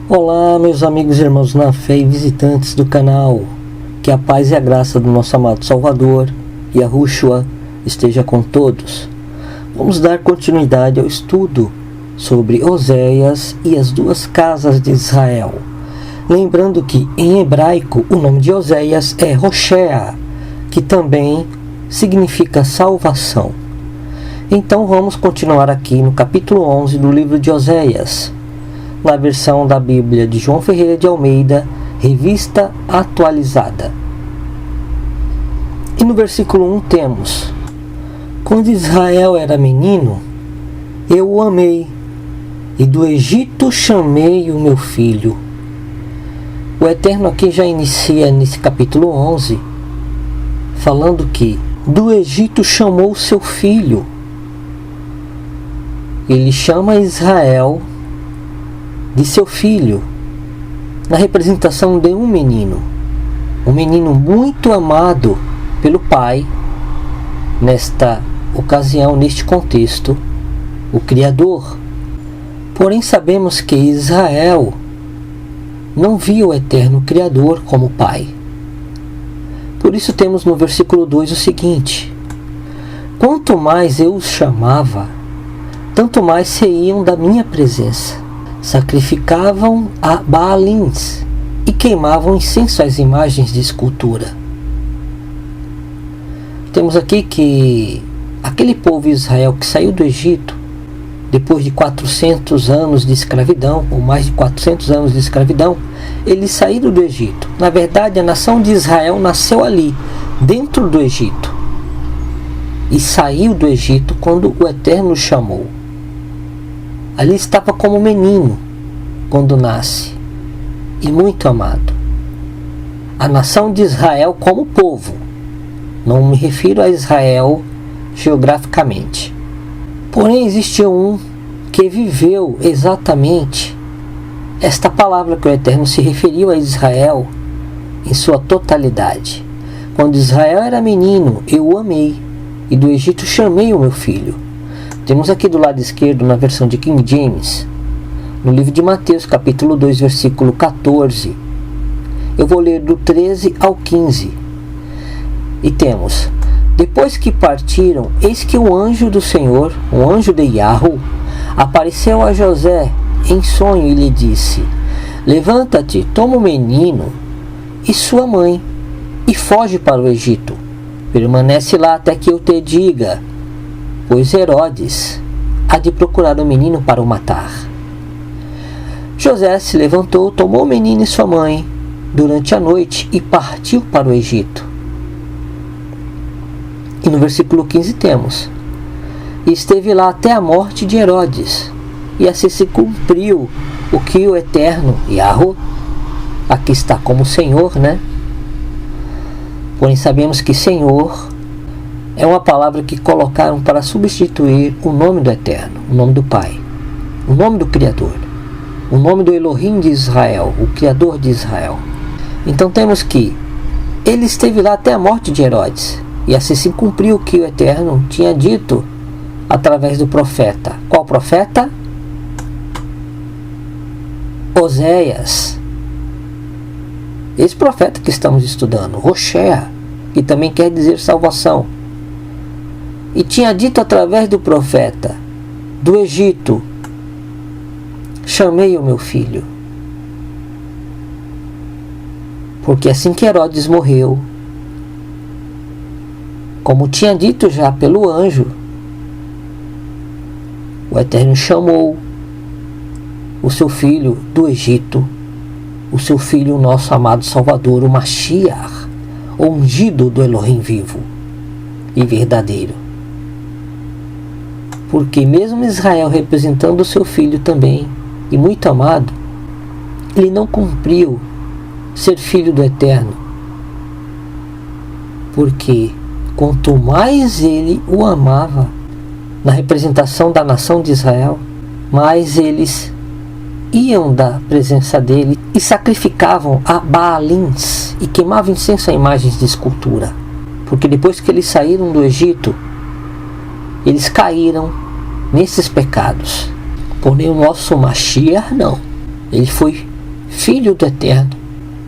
Olá, meus amigos e irmãos na fé e visitantes do canal. Que a paz e a graça do nosso amado Salvador, Yahushua, esteja com todos. Vamos dar continuidade ao estudo sobre Oséias e as duas casas de Israel. Lembrando que em hebraico o nome de Oséias é Hoshea, que também significa salvação. Então vamos continuar aqui no capítulo 11 do livro de Oséias, na versão da Bíblia de João Ferreira de Almeida, revista atualizada. E no versículo 1 temos: quando Israel era menino, eu o amei, e do Egito chamei o meu filho. O Eterno aqui já inicia nesse capítulo 11, falando que do Egito chamou o seu filho. Ele chama Israel de seu filho, na representação de um menino muito amado pelo pai, nesta ocasião, neste contexto, o Criador. Porém sabemos que Israel não via o eterno Criador como pai. Por isso temos no versículo 2 o seguinte: quanto mais eu os chamava, tanto mais saíam da minha presença. Sacrificavam a Baalins e queimavam incenso às imagens de escultura. Temos aqui que aquele povo Israel que saiu do Egito, depois de 400 anos de escravidão, ou mais de 400 anos de escravidão, eles saíram do Egito. Na verdade, a nação de Israel nasceu ali, dentro do Egito, e saiu do Egito quando o Eterno chamou. Ali estava como menino quando nasce, e muito amado. A nação de Israel como povo, não me refiro a Israel geograficamente. Porém existe um que viveu exatamente esta palavra que o Eterno se referiu a Israel em sua totalidade. Quando Israel era menino, eu o amei, e do Egito chamei o meu filho. Temos aqui do lado esquerdo, na versão de King James, no livro de Mateus, capítulo 2, versículo 14. Eu vou ler do 13 ao 15. E temos: depois que partiram, eis que o anjo do Senhor, o anjo de Yahu, apareceu a José em sonho e lhe disse: levanta-te, toma o menino e sua mãe, e foge para o Egito. Permanece lá até que eu te diga, pois Herodes há de procurar o menino para o matar. José se levantou, tomou o menino e sua mãe durante a noite e partiu para o Egito. E no versículo 15 temos: e esteve lá até a morte de Herodes, e assim se cumpriu o que o Eterno, Yahu, aqui está como Senhor, né? Porém sabemos que Senhor é uma palavra que colocaram para substituir o nome do Eterno, o nome do Pai, o nome do Criador, o nome do Elohim de Israel, o Criador de Israel. Então temos que ele esteve lá até a morte de Herodes, e assim se cumpriu o que o Eterno tinha dito através do profeta. Qual profeta? Oséias. Esse profeta que estamos estudando, Hoshea, que também quer dizer salvação. E tinha dito através do profeta: do Egito chamei o meu filho. Porque assim que Herodes morreu, como tinha dito já pelo anjo, o Eterno chamou o seu filho do Egito, o seu filho, o nosso amado Salvador, o Mashiach, o ungido do Elohim vivo e verdadeiro. Porque mesmo Israel representando o seu filho também, e muito amado, ele não cumpriu ser filho do Eterno. Porque quanto mais ele o amava, na representação da nação de Israel, mais eles iam da presença dele e sacrificavam a Baalins e queimavam incenso a imagens de escultura. Porque depois que eles saíram do Egito, eles caíram nesses pecados. Porém o nosso Mashiach não. Ele foi filho do Eterno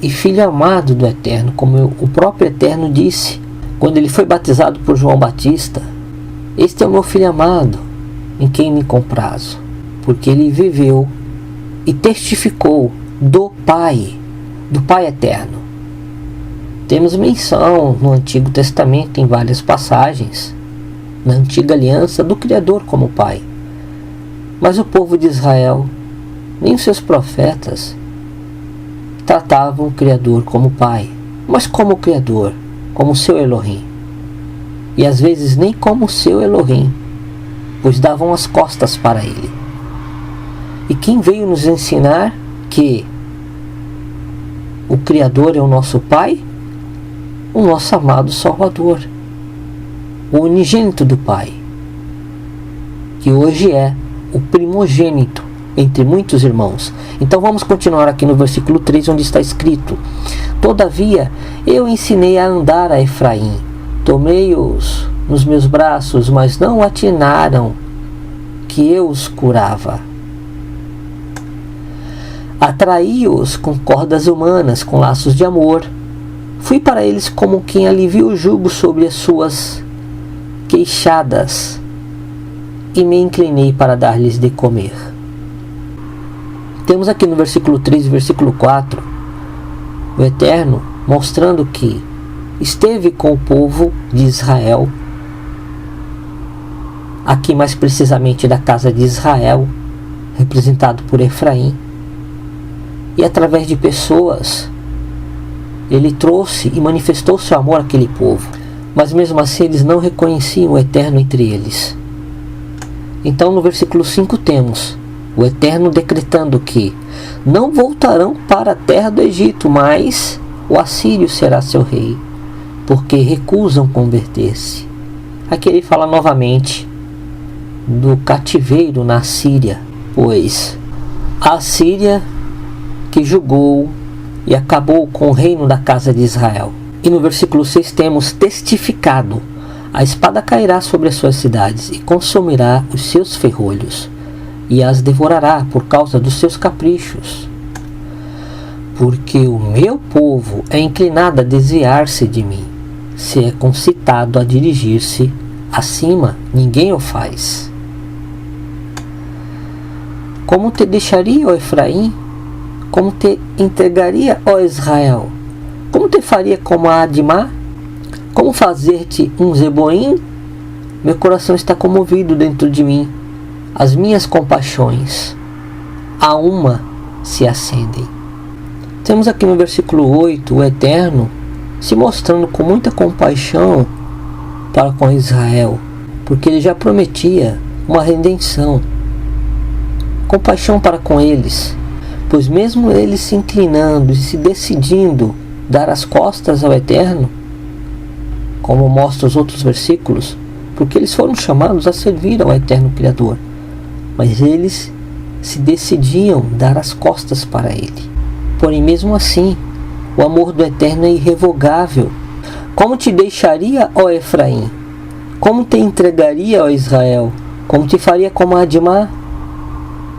e filho amado do Eterno, como o próprio Eterno disse quando ele foi batizado por João Batista: este é o meu filho amado, em quem me comprazo, porque ele viveu e testificou do Pai Eterno. Temos menção no Antigo Testamento, em várias passagens, na Antiga Aliança, do Criador como Pai. Mas o povo de Israel, nem os seus profetas, tratavam o Criador como Pai, mas como Criador, como seu Elohim. E às vezes nem como seu Elohim, pois davam as costas para ele. E quem veio nos ensinar que o Criador é o nosso Pai? O nosso amado Salvador, o unigênito do Pai, que hoje é o primogênito entre muitos irmãos. Então vamos continuar aqui no versículo 3, onde está escrito: todavia eu ensinei a andar a Efraim, tomei-os nos meus braços, mas não atinaram que eu os curava. Atraí-os com cordas humanas, com laços de amor. Fui para eles como quem alivia o jugo sobre as suas queixadas, e me inclinei para dar-lhes de comer. Temos aqui no versículo 3 e versículo 4 o Eterno mostrando que esteve com o povo de Israel, aqui mais precisamente da casa de Israel, representado por Efraim, e através de pessoas ele trouxe e manifestou seu amor àquele povo, mas mesmo assim eles não reconheciam o Eterno entre eles. Então no versículo 5 temos o Eterno decretando que não voltarão para a terra do Egito, mas o assírio será seu rei, porque recusam converter-se. Aqui ele fala novamente do cativeiro na Síria, pois a Síria que julgou e acabou com o reino da casa de Israel. E no versículo 6 temos testificado: a espada cairá sobre as suas cidades e consumirá os seus ferrolhos, e as devorará por causa dos seus caprichos. Porque o meu povo é inclinado a desviar-se de mim. Se é concitado a dirigir-se acima, ninguém o faz. Como te deixaria, ó Efraim? Como te entregaria, ó Israel? Como te faria como a Admá? Como fazer-te um Zeboim? Meu coração está comovido dentro de mim. As minhas compaixões a uma se acendem. Temos aqui no versículo 8 o Eterno se mostrando com muita compaixão para com Israel, porque ele já prometia uma redenção. Compaixão para com eles, pois mesmo eles se inclinando e se decidindo dar as costas ao Eterno, como mostra os outros versículos, porque eles foram chamados a servir ao Eterno Criador, mas eles se decidiam dar as costas para ele. Porém, mesmo assim, o amor do Eterno é irrevogável. Como te deixaria, ó Efraim? Como te entregaria, ó Israel? Como te faria como Admá?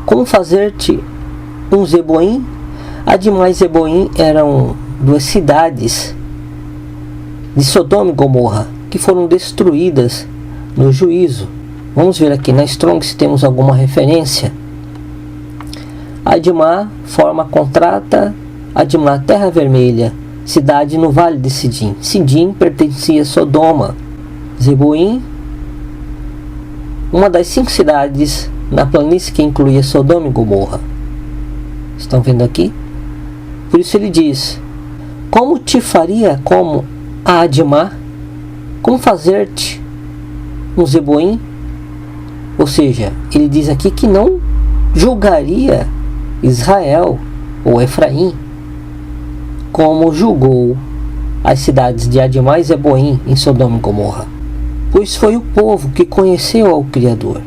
Como fazer-te um Zeboim? Admá e Zeboim eram duas cidades de Sodoma e Gomorra que foram destruídas no juízo. Vamos ver aqui na Strong se temos alguma referência. Admá, forma contrata, Admá, terra vermelha, cidade no vale de Sidim. Sidim pertencia a Sodoma. Zeboim, uma das 5 cidades na planície que incluía Sodoma e Gomorra. Estão vendo aqui? Por isso ele diz: como te faria como a Admá? Como fazer-te um Zeboim? Ou seja, ele diz aqui que não julgaria Israel ou Efraim como julgou as cidades de Admá e Zeboim em Sodoma e Gomorra, pois foi o povo que conheceu ao Criador.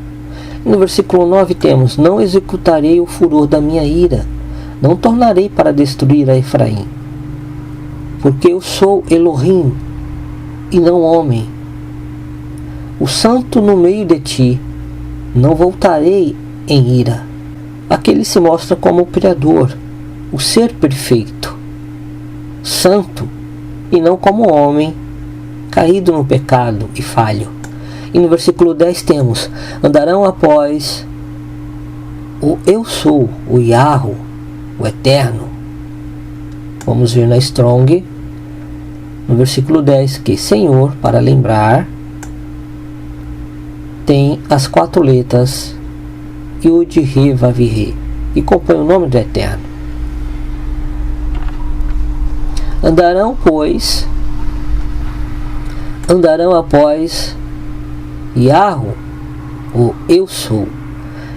No versículo 9 temos: não executarei o furor da minha ira, não tornarei para destruir a Efraim, porque eu sou Elohim e não homem, o santo no meio de ti, não voltarei em ira. Aqui ele se mostra como o Criador, o ser perfeito, santo, e não como homem caído no pecado e falho. E no versículo 10 temos: andarão após o eu sou, o Yahweh, o eterno. Vamos ver na Strong, no versículo 10, que Senhor, para lembrar, tem as 4 letras Yud, He, Vav, He, e compõe o nome do eterno. Andarão após Yahweh, o eu sou.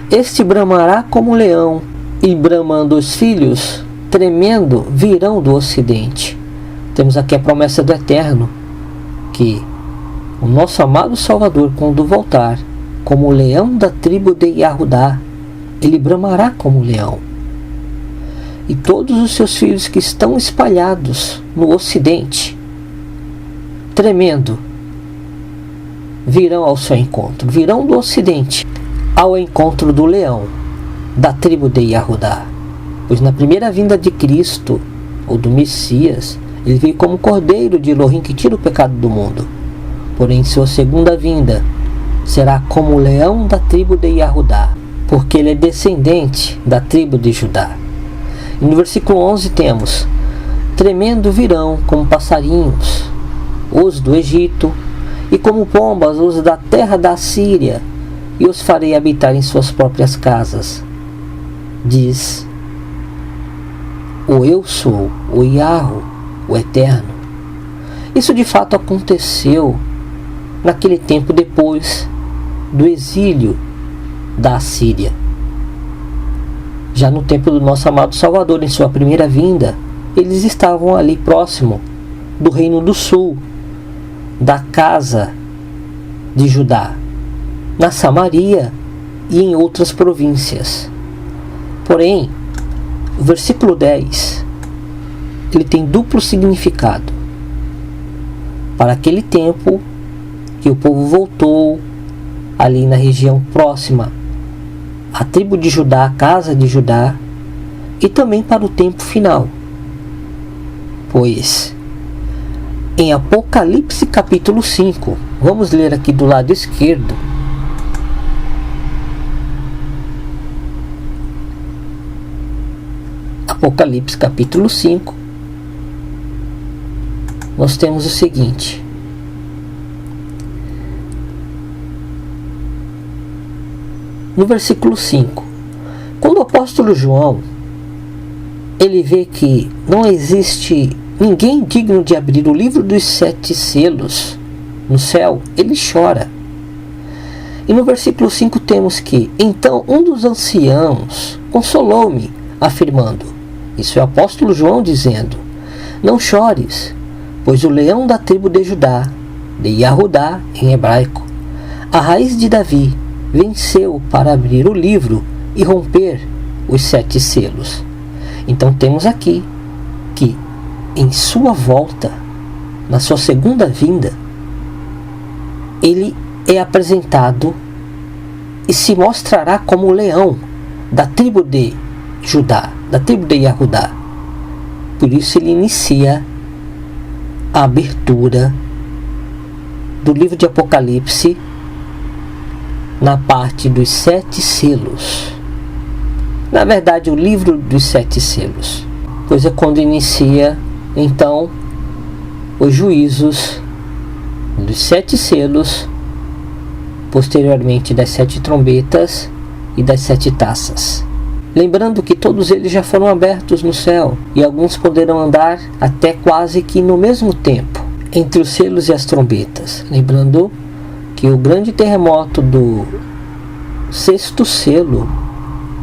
Este bramará como leão, e bramando os filhos, tremendo, virão do ocidente. Temos aqui a promessa do eterno, que o nosso amado Salvador, quando voltar, como o leão da tribo de Yahudá, ele bramará como leão. E todos os seus filhos que estão espalhados no ocidente, tremendo, virão ao seu encontro, virão do ocidente ao encontro do leão da tribo de Yahudá. Pois na primeira vinda de Cristo, ou do Messias, ele veio como cordeiro de Elohim que tira o pecado do mundo. Porém, sua segunda vinda será como o leão da tribo de Yahudá, porque ele é descendente da tribo de Judá. E no versículo 11 temos: tremendo virão como passarinhos os do Egito, e como pombas os da terra da Síria, e os farei habitar em suas próprias casas. Diz o eu sou, o Yahweh, o eterno. Isso de fato aconteceu naquele tempo depois do exílio da Síria. Já no tempo do nosso amado Salvador, em sua primeira vinda, eles estavam ali próximo do reino do sul, da casa de Judá, na Samaria e em outras províncias. Porém, o versículo 10, ele tem duplo significado. Para aquele tempo que o povo voltou ali na região próxima à tribo de Judá, a casa de Judá, e também para o tempo final. Pois em Apocalipse capítulo 5, vamos ler aqui do lado esquerdo, Apocalipse capítulo 5, nós temos o seguinte: no versículo 5, quando o apóstolo João ele vê que não existe ninguém digno de abrir o livro dos 7 selos no céu, ele chora. E no versículo 5 temos que: então um dos anciãos consolou-me, afirmando, isso é o apóstolo João dizendo, não chores, pois o leão da tribo de Judá, de Yahudá em hebraico, a raiz de Davi, venceu para abrir o livro e romper os 7 selos. Então temos aqui que em sua volta, na sua segunda vinda, ele é apresentado e se mostrará como o leão da tribo de Judá, da tribo de Yahudá. Por isso ele inicia a abertura do livro de Apocalipse na parte dos 7 selos. Na verdade, o livro dos 7 selos, pois é quando inicia então os juízos dos 7 selos, posteriormente das 7 trombetas e das 7 taças. Lembrando que todos eles já foram abertos no céu, e alguns poderão andar até quase que no mesmo tempo entre os selos e as trombetas. Lembrando que o grande terremoto do 6º selo,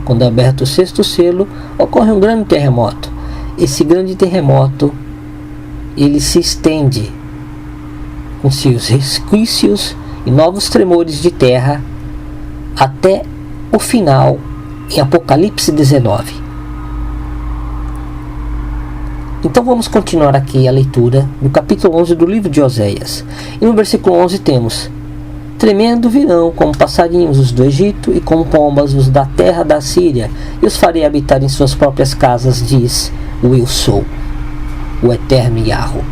quando é aberto o 6º selo, ocorre um grande terremoto. Esse grande terremoto, ele se estende com seus resquícios e novos tremores de terra até o final em Apocalipse 19. Então vamos continuar aqui a leitura do capítulo 11 do livro de Oséias. E no versículo 11 temos: Tremendo virão como passarinhos os do Egito e como pombas os da terra da Síria, e os farei habitar em suas próprias casas, diz o Eu Sou, o Eterno Yahweh.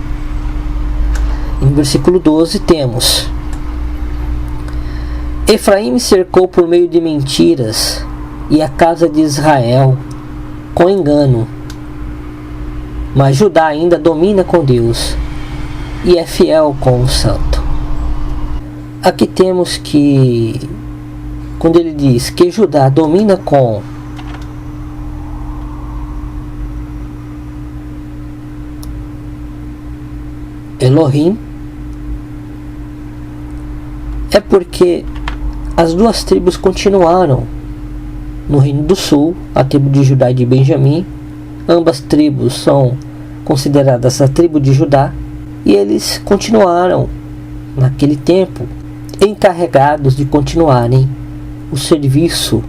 Em versículo 12 temos: Efraim me cercou por meio de mentiras, e a casa de Israel com engano. Mas Judá ainda domina com Deus e é fiel com o Santo. Aqui temos que, quando ele diz que Judá domina com Elohim, é porque as duas tribos continuaram no Reino do Sul, a tribo de Judá e de Benjamim. Ambas tribos são consideradas a tribo de Judá, e eles continuaram naquele tempo encarregados de continuarem o serviço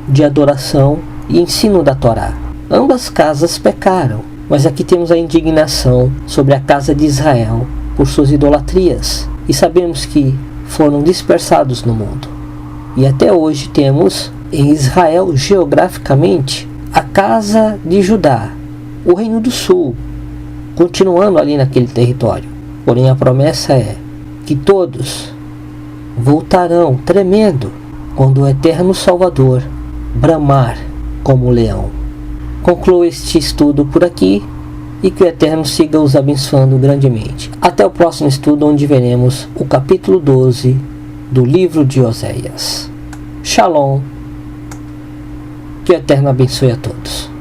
de adoração e ensino da Torá. Ambas casas pecaram, mas aqui temos a indignação sobre a casa de Israel por suas idolatrias, e sabemos que foram dispersados no mundo. E até hoje temos em Israel, geograficamente, a casa de Judá, o Reino do Sul, continuando ali naquele território. Porém, a promessa é que todos voltarão tremendo quando o Eterno Salvador bramar como leão. Concluo este estudo por aqui, e que o Eterno siga os abençoando grandemente. Até o próximo estudo, onde veremos o capítulo 12 do livro de Oséias. Shalom. Que o Eterno abençoe a todos.